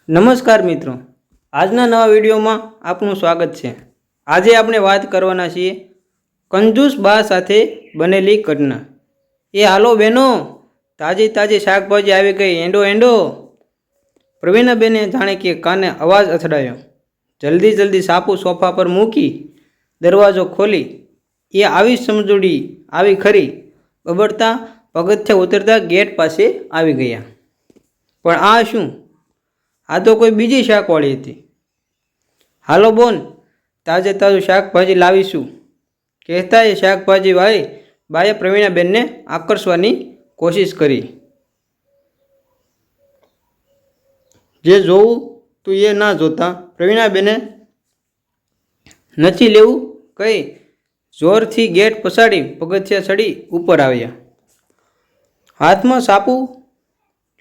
નમસ્કાર મિત્રો, આજના નવા વિડીયોમાં આપનું સ્વાગત છે। આજે આપણે વાત કરવાના છીએ કંજૂસ બા સાથે બનેલી ઘટના। એ હાલો બહેનો, તાજી તાજી શાકભાજી આવી ગઈ, એંડો એંડો। પ્રવીણાબેને જાણે કે કાને અવાજ અથડાયો। જલ્દી જલ્દી સાપુ સોફા પર મૂકી દરવાજો ખોલી એ આવી સમજૂડી આવી ખરી બબડતા પગથિયાં ઉતરતા ગેટ પાસે આવી ગયા। પણ આ શું? આ તો કોઈ બીજી શાકવાળી હતી। હાલો બોન, તાજે તાજું શાકભાજી લાવીશું, કહેતા એ શાકભાજી વાળી બાએ પ્રવીણાબેનને આકર્ષવાની કોશિશ કરી। જે જોવું તું એ ના જોતા પ્રવીણાબેને નથી લેવું કહી જોરથી ગેટ પછાડી પગથિયાં ચડી ઉપર આવ્યા। હાથમાં સાપુ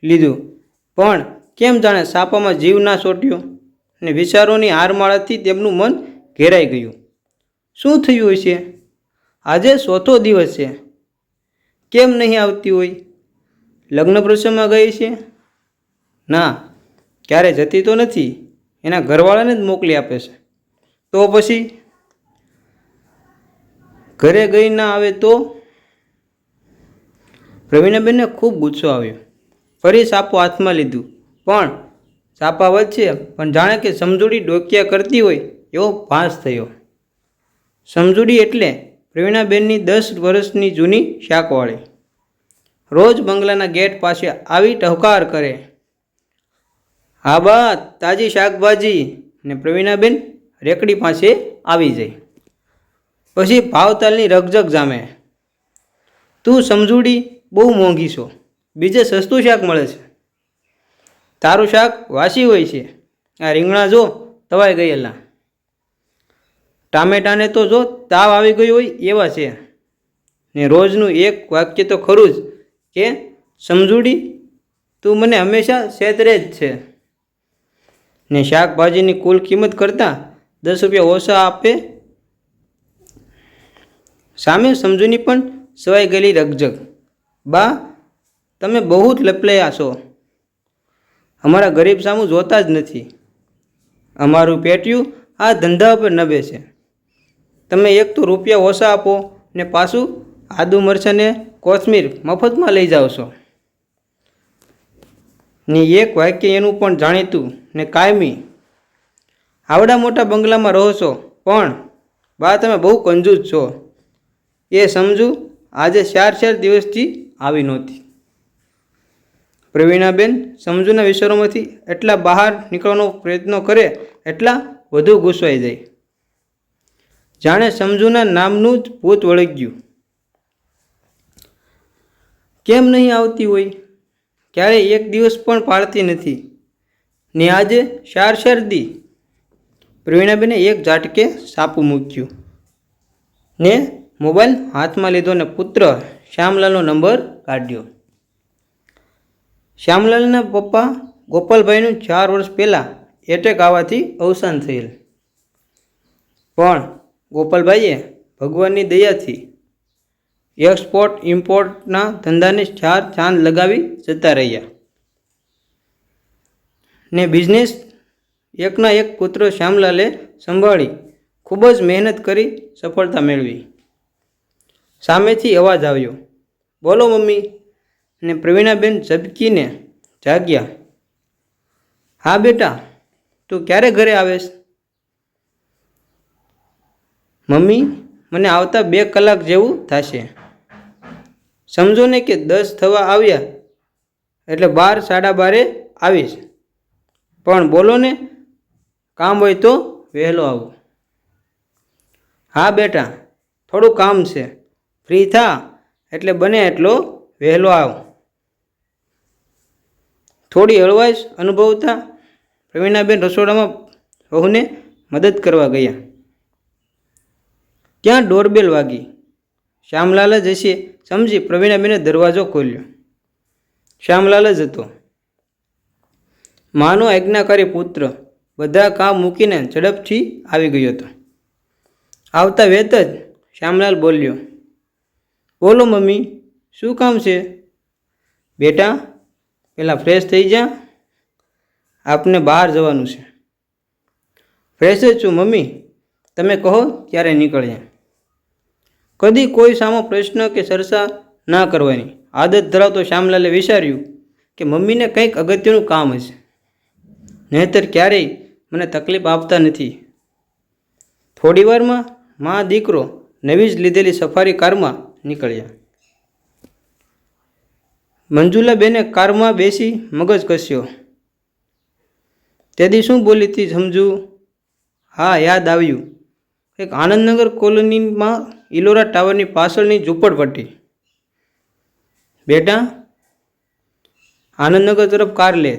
લીધું, પણ કેમ જાણે સાપામાં જીવ ના ચોટ્યો ને વિચારોની હારમાળાથી તેમનું મન ઘેરાઈ ગયું। શું થયું હશે? આજે ચોથો દિવસ છે, કેમ નહીં આવતી હોય? લગ્ન પ્રસંગમાં ગઈ છે? ના, ક્યારે જતી તો નથી, એના ઘરવાળાને જ મોકલી આપે છે। તો પછી ઘરે ગઈ ના આવે તો? પ્રવીણાબેનને ખૂબ ગુસ્સો આવ્યો। ફરી સાપુ હાથમાં લીધું, પણ સાપા વચ્ચે પણ જાણે કે સમજૂડી ડોકિયા કરતી હોય એવો ભાસ થયો। સમજૂડી એટલે પ્રવીણાબેનની 10 વર્ષની જૂની શાકવાળી રોજ બંગલાના ગેટ પાસે આવી ટહુકાર કરે, હા બા તાજી શાકભાજી, ને પ્રવીણાબેન રેકડી પાસે આવી જાય। પછી ભાવતાલની રકઝક જામે, તું સમજૂડી બહુ મોંઘી છો, બીજે સસ્તું શાક મળે છે, તારું શાક વાસી હોય છે, આ રીંગણા જો તવાઈ ગયેલા, ટામેટાને તો જો તાવ આવી ગયો હોય એવા છે, ને રોજનું એક વાક્ય તો ખરું જ કે સમજૂડી તું મને હંમેશા છેતરે જ છે, ને શાકભાજીની કુલ કિંમત કરતાં 10 રૂપિયા ઓછા આપે। સામે સમજૂની પણ સવાઈ ગયેલી રકઝક, બા તમે બહુ જ લપલાયા છો, અમારા ગરીબ સામું જોતા જ નથી, અમારું પેટ્યું આ ધંધા પર નભે છે, તમે એક તો રૂપિયા ઓછા આપો ને પાછું આદુ મરચાં ને કોથમીર મફતમાં લઈ જાઓ છો, ને એક વાક્ય એનું પણ જાણીતું ને કાયમી, આવડા મોટા બંગલામાં રહો છો, પણ બા તમે બહુ કંજૂસ છો, એ સમજુ આજે 4 દિવસથી આવી નહોતી। પ્રવીણાબેન સમજુના વિચારોમાંથી એટલા બહાર નીકળવાનો પ્રયત્ન કરે એટલા વધુ ગુસ્સાઈ જાય, જાણે સમજુના નામનું જ ભૂત વળી ગયું। કેમ નહીં આવતી હોય? ક્યારેય એક દિવસ પણ પાડતી નથી, ને આજે 4 દી? પ્રવીણાબેને એક ઝાટકે સાપુ મૂક્યું ને મોબાઈલ હાથમાં લીધો ને પુત્ર શ્યામલાલનો નંબર કાઢ્યો। શ્યામલાલના પપ્પા ગોપાલભાઈનું 4 વર્ષ પહેલાં એટેક આવવાથી અવસાન થયેલ, પણ ગોપાલભાઈએ ભગવાનની દયાથી એક્સપોર્ટ ઇમ્પોર્ટના ધંધાને 4 ચાંદ લગાવી જતા રહ્યા, ને બિઝનેસ એકના એક પુત્ર શ્યામલાલે સંભાળી ખૂબ જ મહેનત કરી સફળતા મેળવી। સામેથી અવાજ આવ્યો, બોલો મમ્મી, ને પ્રવીણાબેન ઝબકીને જાગ્યા। હા બેટા, તું ક્યારે ઘરે આવેશ? મમ્મી, મને આવતા 2 કલાક જેવું થશે, સમજો ને કે 10 થવા આવ્યા એટલે 12 સાડા 12 આવીશ, પણ બોલો ને, કામ હોય તો વહેલો આવો। હા બેટા, થોડું કામ છે, ફ્રી થા એટલે બને એટલો વહેલો આવ। થોડી હળવાશ અનુભવતા પ્રવીણાબેન રસોડામાં વહુને મદદ કરવા ગયા। ત્યાં ડોરબેલ વાગી। શ્યામલાલ જ હશે સમજી પ્રવીણાબેને દરવાજો ખોલ્યો। શ્યામલાલ જ હતો, માનો આજ્ઞાકારી પુત્ર બધા કામ મૂકીને ઝડપથી આવી ગયો હતો। આવતા વેત જ શ્યામલાલ બોલ્યો, બોલો મમ્મી, શું કામ છે? બેટા પહેલાં ફ્રેશ થઈ જા, આપને બહાર જવાનું છે. ફ્રેશ જ છું મમ્મી, તમે કહો ત્યારે નીકળ્યા. કદી કોઈ સામો પ્રશ્ન કે ચર્ચા ના કરવાની આદત ધરાવતો શ્યામલાલે વિચાર્યું કે મમ્મીને કંઈક અગત્યનું કામ હશે, નહીંતર ક્યારેય મને તકલીફ આપતા નથી. થોડી વારમાં મા દીકરો નવી જ લીધેલી સફારી કારમાં નીકળ્યા. મંજુલાબેને કારમાં બેસી મગજ કસ્યો. તેથી શું બોલી હતી સમજુ? હા, યાદ આવ્યું. એક આનંદનગર કોલોનીમાં ઇલોરા ટાવરની પાછળની ઝૂંપડપટ્ટી. બેટા, આનંદનગર તરફ કાર લે.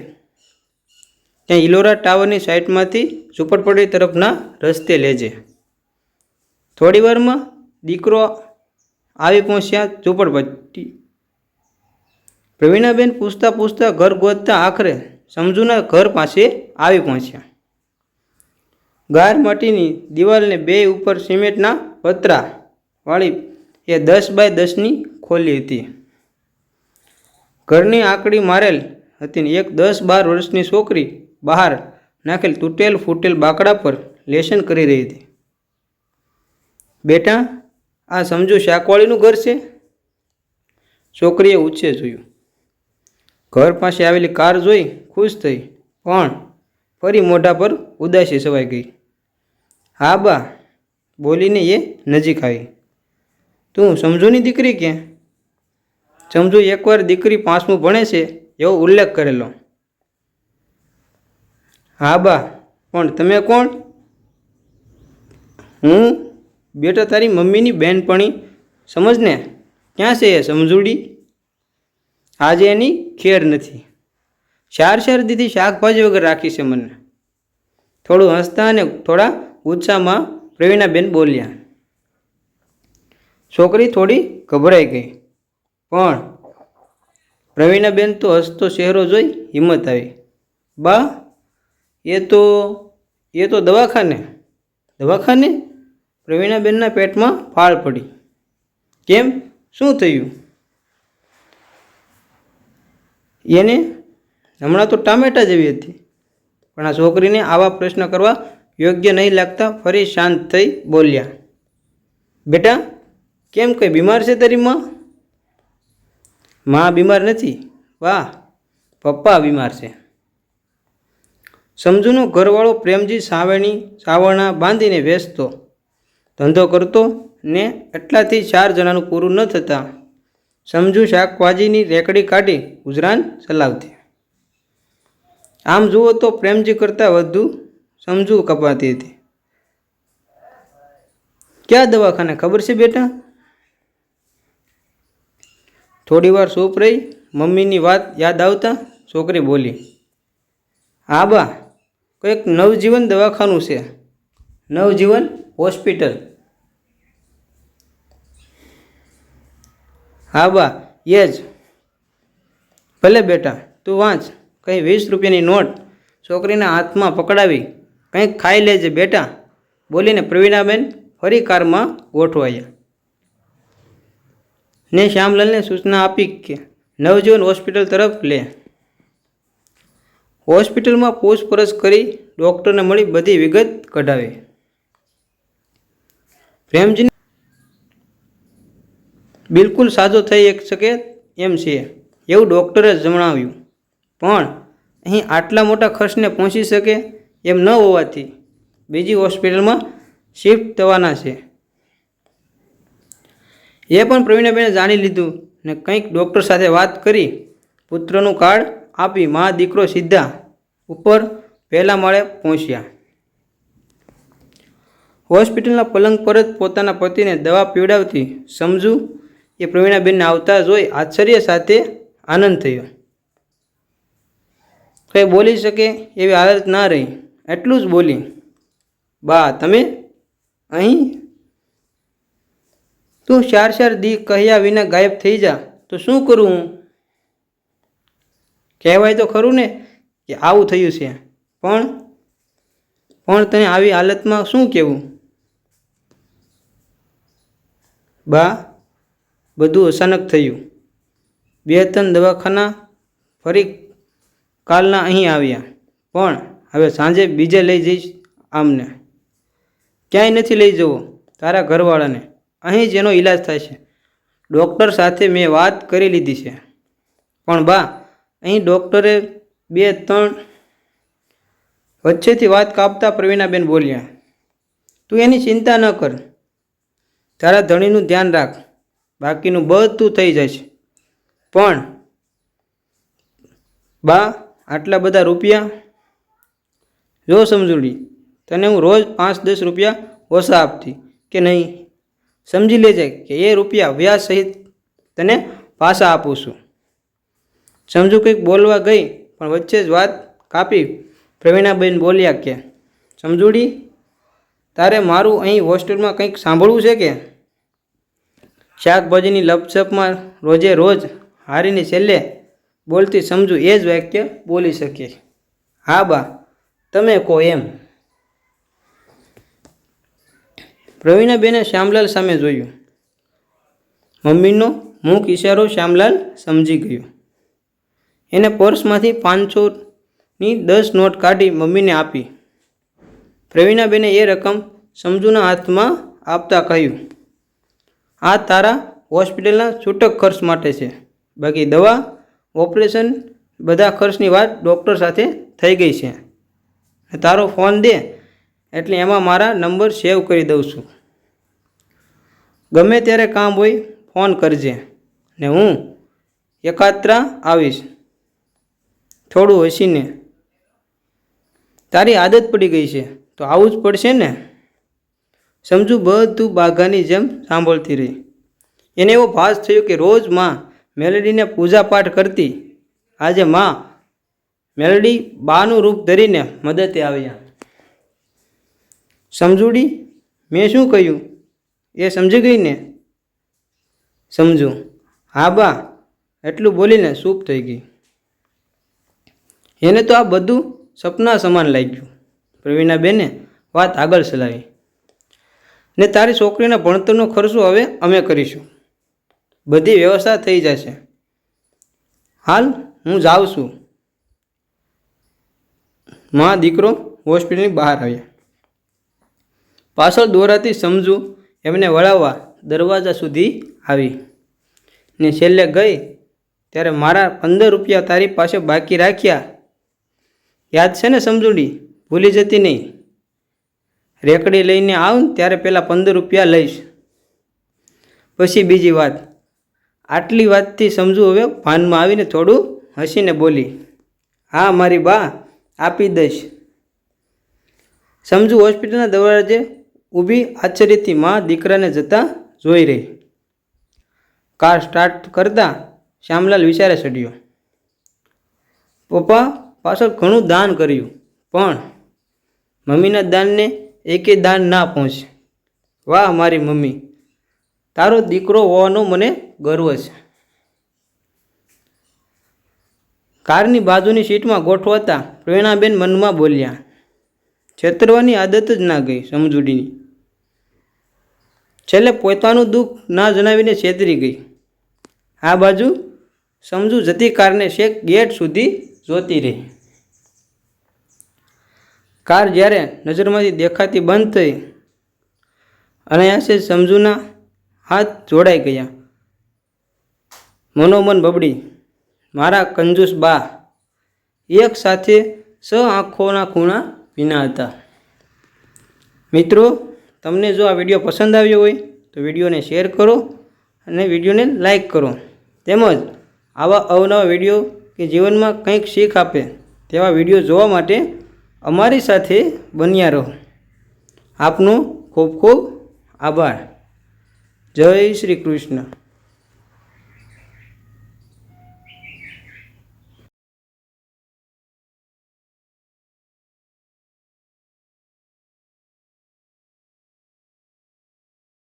ત્યાં ઇલોરા ટાવરની સાઈડમાંથી ઝૂંપડપટ્ટી તરફના રસ્તે લેજે. થોડી વારમાં દીકરો આવી પહોંચ્યા ઝૂંપડપટ્ટી. પ્રવીણાબેન પૂછતા પૂછતા ઘર ગોતતા આખરે સમજુના ઘર પાસે આવી પહોંચ્યા. ગાર માટીની દિવાલને બે ઉપર સિમેન્ટના પતરા વાળી એ 10 બાય 10ની ખોલી હતી. ઘરની આંકડી મારેલ હતી ને એક 10-12 વર્ષની છોકરી બહાર નાખેલ તૂટેલ ફૂટેલ બાકડા પર લેસન કરી રહી હતી. બેટા, આ સમજુ શાકવાળીનું ઘર છે? છોકરીએ ઊંચે જોયું. ઘર પાસે આવેલી કાર જોઈ ખુશ થઈ, પણ ફરી મોઢા પર ઉદાસી છવાઈ ગઈ. હા બા, બોલીને એ નજીક આવી. તું સમજુની દીકરી કે? સમજુ એકવાર દીકરી 5મું ભણે છે એવો ઉલ્લેખ કરેલો. હા બા, પણ તમે કોણ? હું બેટા તારી મમ્મીની બહેનપણી, સમજને. ક્યાં છે એ સમજુડી? આજે એની ખેર નથી. 4 દીધી શાકભાજી વગર રાખી છે મને. થોડું હસતા અને થોડા ઉત્સાહમાં પ્રવીણાબેન બોલ્યા. છોકરી થોડી ગભરાઈ ગઈ, પણ પ્રવીણાબેન તો હસતો ચહેરો જોઈ હિંમત આવી. બા, એ તો દવાખાને. દવાખાને? પ્રવીણાબેનના પેટમાં ફાળ પડી. કેમ, શું થયું? એને હમણાં તો ટામેટા જેવી હતી. પણ આ છોકરીને આવા પ્રશ્ન કરવા યોગ્ય નહીં લાગતા ફરી શાંત થઈ બોલ્યા. બેટા, કેમ કંઈ બીમાર છે તારી માં? માં બીમાર નથી. વાહ, પપ્પા બીમાર છે. સમજુનો ઘરવાળો પ્રેમજી સાવરણા બાંધીને વેચતો ધંધો કરતો ને એટલાથી 4 જણાનું પૂરું ન થતાં સમજુ શાકભાજીની રેકડી કાઢી ગુજરાન ચલાવતી. આમ જુઓ તો પ્રેમજી કરતાં વધુ સમજુ કપાતી હતી. ક્યાં દવાખાને ખબર છે બેટા? થોડી વાર ચૂપ રહી મમ્મીની વાત યાદ આવતા છોકરી બોલી. હા બા, કંઈક નવજીવન દવાખાનું છે, નવજીવન હોસ્પિટલ. હા બા, એ જ. ભલે બેટા, તું વાંચ. કંઈ 20 રૂપિયાની નોટ છોકરીના હાથમાં પકડાવી. કંઈક ખાઈ લેજે બેટા, બોલીને પ્રવીણાબેન ફરી કારમાં ગોઠવાયા ને શ્યામલાલને સૂચના આપી કે નવજીવન હોસ્પિટલ તરફ લે. હોસ્પિટલમાં પૂછપરછ કરી ડૉક્ટરને મળી બધી વિગત કઢાવી. પ્રેમજીને બિલકુલ સાજો થઈ શકે એમ છે એવું ડૉક્ટરે જણાવ્યું, પણ અહીં આટલા મોટા ખર્ચને પહોંચી શકે એમ ન હોવાથી બીજી હોસ્પિટલમાં શિફ્ટ થવાના છે. એ પણ પ્રવીણાબેને જાણી લીધું ને કંઈક ડૉક્ટર સાથે વાત કરી પુત્રનું કાર્ડ આપી મા દીકરો સીધા ઉપર પહેલા માળે પહોંચ્યા. હોસ્પિટલના પલંગ પર જ પોતાના પતિને દવા પીવડાવતી સમજુ એ પ્રવીણાબેનને આવતા જોઈ આશ્ચર્ય સાથે આનંદ થયો. કંઈ બોલી શકે એવી હાલત ના રહી. એટલું જ બોલી, બા તમે અહીં? તું 4 દી કહ્યા વિના ગાયબ થઈ જા તો શું કરું હું? કહેવાય તો ખરું ને કે આવું થયું છે, પણ તને આવી હાલતમાં શું કહેવું? બા, બધું અચાનક થયું. 2-3 દવાખાના ફરી કાલના અહીં આવ્યા, પણ હવે સાંજે બીજે લઈ જઈશ. આમને ક્યાંય નથી લઈ જવો, તારા ઘરવાળાને અહીં જ એનો ઈલાજ થાય છે. ડૉક્ટર સાથે મેં વાત કરી લીધી છે. પણ બા, અહીં ડૉક્ટરે 2-3 વચ્ચેથી વાત કાપતા પ્રવીણાબેન બોલ્યા, તું એની ચિંતા ન કર, તારા ધણીનું ધ્યાન રાખ, બાકીનું બધું થઈ જશે. પણ બા, આટલા બધા રૂપિયા? જો સમજૂડી, તને હું રોજ 5-10 રૂપિયા ઓછા આપતી કે નહીં, સમજી લેજે કે એ રૂપિયા વ્યાજ સહિત તને પાછા આપું છું. સમજુ કંઈક બોલવા ગઈ, પણ વચ્ચે જ વાત કાપી પ્રવીણાબેન બોલ્યા કે સમજૂડી, તારે મારું અહીં હોસ્ટેલમાં કંઈક સાંભળવું છે કે? શાકભાજીની લપસપમાં રોજે રોજ હારીને છેલ્લે બોલતી સમજુ એ જ વાક્ય બોલી શકે. હા બા, તમે કહો એમ. પ્રવીણાબેને શ્યામલાલ સામે જોયું. મમ્મીનો મૂક ઇશારો શ્યામલાલ સમજી ગયો. એને પર્સમાંથી 500ની 10 નોટ કાઢી મમ્મીને આપી. પ્રવીણાબેને એ રકમ સમજુના હાથમાં આપતા કહ્યું, આ તારા હોસ્પિટલના છૂટક ખર્ચ માટે છે. બાકી દવા, ઓપરેશન, બધા ખર્ચની વાત ડૉક્ટર સાથે થઈ ગઈ છે. તારો ફોન દે એટલે એમાં મારા નંબર સેવ કરી દઉં છું. ગમે ત્યારે કામ હોય ફોન કરજે ને હું એકાત્રા આવીશ. થોડું હસીને, તારી આદત પડી ગઈ છે તો આવું જ પડશે ને. સમજુ બધું બાઘાની જેમ સાંભળતી રહી. એને એવો ભાસ થયો કે રોજ માં મેલડીને પૂજા પાઠ કરતી, આજે માં મેલડી બાનું રૂપ ધરીને મદદે આવ્યા. સમજૂડી, મેં શું કહ્યું એ સમજી ગઈ ને? સમજુ, હા બા, એટલું બોલીને ચૂપ થઈ ગઈ. એને તો આ બધું સપના સમાન લાગ્યું. પ્રવીણાબેને વાત આગળ ચલાવી, ને તારી છોકરીના ભણતરનો ખર્ચો હવે અમે કરીશું, બધી વ્યવસ્થા થઈ જશે. હાલ હું જાઉં છું. માં દીકરો હોસ્પિટલની બહાર આવ્યા. પાછળ દોરાતી સમજુ એમને વળાવવા દરવાજા સુધી આવી ને છેલ્લે ગઈ ત્યારે, મારા 15 રૂપિયા તારી પાસે બાકી રાખ્યા, યાદ છે ને સમજુડી? ભૂલી જતી નહીં. રેકડી લઈને આવ ત્યારે પહેલાં 15 રૂપિયા લઈશ, પછી બીજી વાત. આટલી વાતથી સમજુ હવે ભાનમાં આવીને થોડું હસીને બોલી, હા મારી બા, આપી દઈશ. સમજુ હોસ્પિટલના દરવાજે ઊભી આશ્ચર્યથી માં દીકરાને જતા જોઈ રહી. કાર સ્ટાર્ટ કરતા શ્યામલાલ વિચારે ચડ્યો. પપ્પા પાછળ ઘણું દાન કર્યું, પણ મમ્મીના દાનને એકેય દાન ના પહોંચે. વાહ મારી મમ્મી, તારો દીકરો હોવાનો મને ગર્વ છે. કારની બાજુની સીટમાં ગોઠવાતા પ્રવીણાબેન મનમાં બોલ્યા, છેતરવાની આદત જ ના ગઈ સમજૂડીની. છેલ્લે પોતાનું દુઃખ ના જણાવીને છેતરી ગઈ. આ બાજુ સમજુ જતી કારને છેક ગેટ સુધી જોતી રહી. કાર જ્યારે નજરમાંથી દેખાતી બંધ થઈ અને આશે સમજુના હાથ જોડાઈ ગયા. મનોમન બબડી, મારા કંજૂસ બા એક સાથે આંખોના ખૂણા ભીના હતા. મિત્રો, તમને જો આ વિડીયો પસંદ આવ્યો હોય તો વિડીયોને શેર કરો અને વિડીયોને લાઈક કરો. તેમજ આવા અવનવા વિડીયો કે જીવનમાં કંઈક શીખ આપે તેવા વિડીયો જોવા માટે અમારી સાથે બન્યા રહો. આપનો ખૂબ ખૂબ આભાર. જય શ્રી કૃષ્ણ.